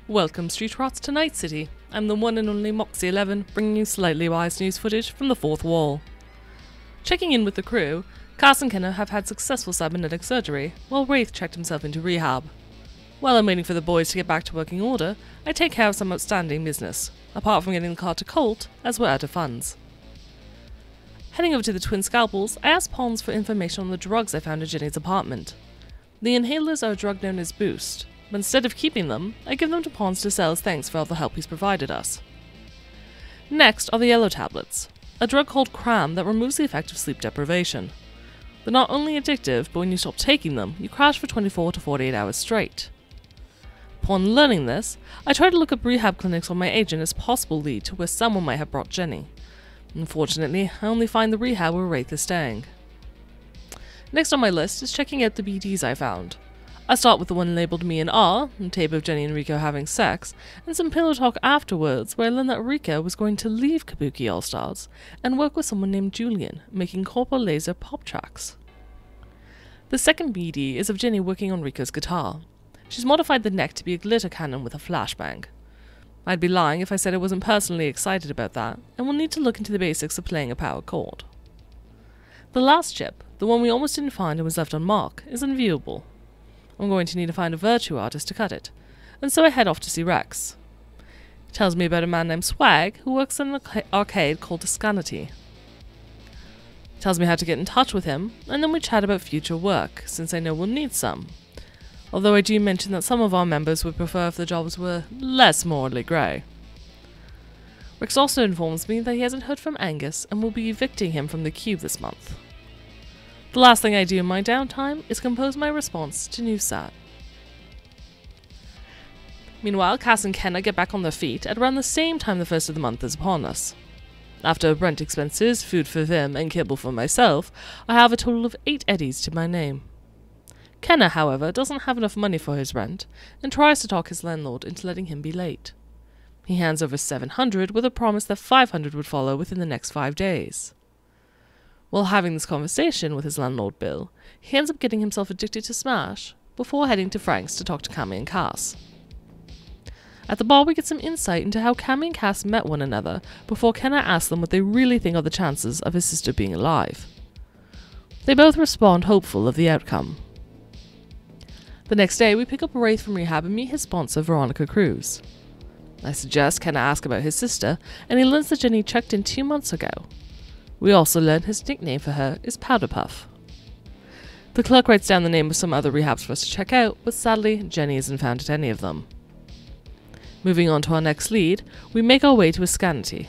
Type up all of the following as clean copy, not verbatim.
Welcome, Street Rots, to Night City. I'm the one and only Moxie 11, bringing you slightly biased news footage from the fourth wall. Checking in with the crew, Cass and Kenna have had successful cybernetic surgery, while Wraith checked himself into rehab. While I'm waiting for the boys to get back to working order, I take care of some outstanding business, apart from getting the car to Colt, as we're out of funds. Heading over to the Twin Scalpels, I asked Pons for information on the drugs I found in Jenny's apartment. The inhalers are a drug known as Boost, but instead of keeping them, I give them to Pons to sell as thanks for all the help he's provided us. Next are the yellow tablets, a drug called Cram that removes the effect of sleep deprivation. They're not only addictive, but when you stop taking them, you crash for 24 to 48 hours straight. Upon learning this, I try to look up rehab clinics on my agent as possible lead to where someone might have brought Jenny. Unfortunately, I only find the rehab where Wraith is staying. Next on my list is checking out the BDs I found. I start with the one labelled Me and R, a tape of Jenny and Rico having sex, and some pillow talk afterwards where I learned that Rico was going to leave Kabuki All-Stars and work with someone named Julian, making Corpo Laser pop tracks. The second BD is of Jenny working on Rico's guitar. She's modified the neck to be a glitter cannon with a flashbang. I'd be lying if I said I wasn't personally excited about that, and we'll need to look into the basics of playing a power chord. The last chip, the one we almost didn't find and was left on Mark, is unviewable. I'm going to need to find a virtue artist to cut it, and so I head off to see Rex. He tells me about a man named Swag who works in an arcade called Toscanity. He tells me how to get in touch with him, and then we chat about future work, since I know we'll need some. Although I do mention that some of our members would prefer if the jobs were less morally grey. Rex also informs me that he hasn't heard from Angus and will be evicting him from the Cube this month. The last thing I do in my downtime is compose my response to NewsSat. Meanwhile, Cass and Kenna get back on their feet at around the same time the first of the month is upon us. After rent expenses, food for them, and kibble for myself, I have a total of 8 eddies to my name. Kenna, however, doesn't have enough money for his rent, and tries to talk his landlord into letting him be late. He hands over 700 with a promise that 500 would follow within the next 5 days. While having this conversation with his landlord Bill, he ends up getting himself addicted to Smash, before heading to Frank's to talk to Cammy and Cass. At the bar we get some insight into how Cammy and Cass met one another before Kenna asks them what they really think are the chances of his sister being alive. They both respond hopeful of the outcome. The next day we pick up Wraith from rehab and meet his sponsor Veronica Cruz. I suggest Kenna ask about his sister, and he learns that Jenny checked in 2 months ago. We also learn his nickname for her is Powder Puff. The clerk writes down the name of some other rehabs for us to check out, but sadly, Jenny isn't found at any of them. Moving on to our next lead, we make our way to Ascanity.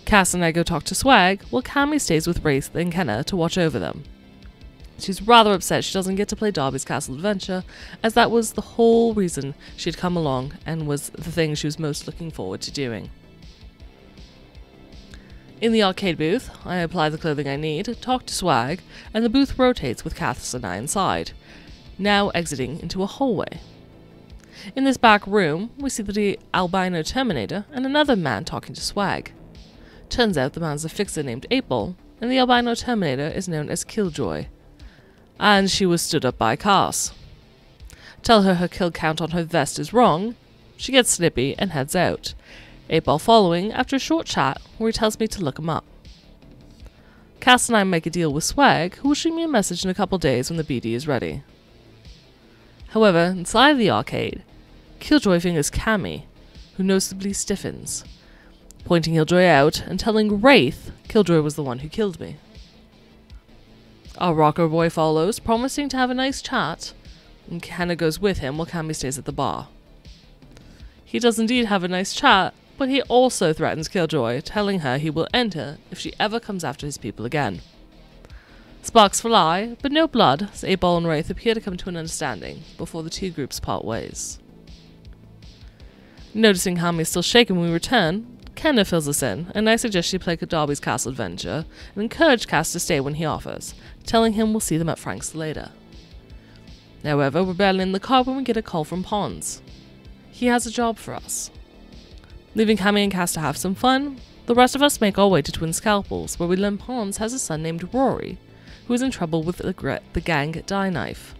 Cass and I go talk to Swag, while Cammy stays with Wraith and Kenna to watch over them. She's rather upset she doesn't get to play Darby's Castle Adventure, as that was the whole reason she'd come along and was the thing she was most looking forward to doing. In the arcade booth, I apply the clothing I need, talk to Swag, and the booth rotates with Cass and I inside, now exiting into a hallway. In this back room, we see the albino Terminator and another man talking to Swag. Turns out the man's a fixer named April, and the albino Terminator is known as Killjoy. And she was stood up by Cass. Tell her kill count on her vest is wrong, she gets snippy and heads out. 8-Ball following after a short chat where he tells me to look him up. Cass and I make a deal with Swag, who will shoot me a message in a couple days when the BD is ready. However, inside the arcade, Killjoy fingers Cammy, who noticeably stiffens, pointing Killjoy out and telling Wraith Killjoy was the one who killed me. Our rocker boy follows, promising to have a nice chat, and Kenna goes with him while Cammy stays at the bar. He does indeed have a nice chat, but he also threatens Killjoy, telling her he will end her if she ever comes after his people again. Sparks fly, but no blood, as 8-Ball and Wraith appear to come to an understanding before the two groups part ways. Noticing Cammy is still shaken when we return, Kenna fills us in, and I suggest she play Darby's Castle Adventure and encourage Cass to stay when he offers, telling him we'll see them at Frank's later. However, we're barely in the car when we get a call from Pons. He has a job for us. Leaving Cammy and Cass to have some fun, the rest of us make our way to Twin Scalpels, where we learn Pons has a son named Rory, who is in trouble with the gang Die Knife.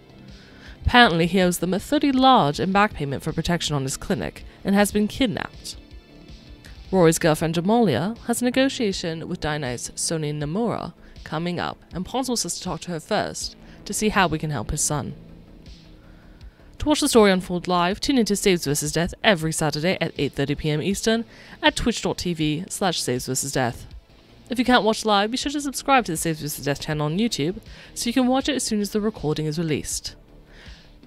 Apparently he owes them a 30 large in back payment for protection on his clinic and has been kidnapped. Rory's girlfriend Jamalia has a negotiation with Dianite's Sony Nomura coming up, and Pons wants us to talk to her first to see how we can help his son. To watch the story unfold live, tune into Saves vs. Death every Saturday at 8:30 PM Eastern at twitch.tv/SavesVsDeath. If you can't watch live, be sure to subscribe to the Saves vs. Death channel on YouTube so you can watch it as soon as the recording is released.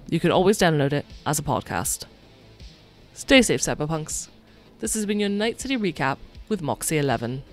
You can always download it as a podcast. Stay safe, Cyberpunks. This has been your Night City recap with Moxie 11.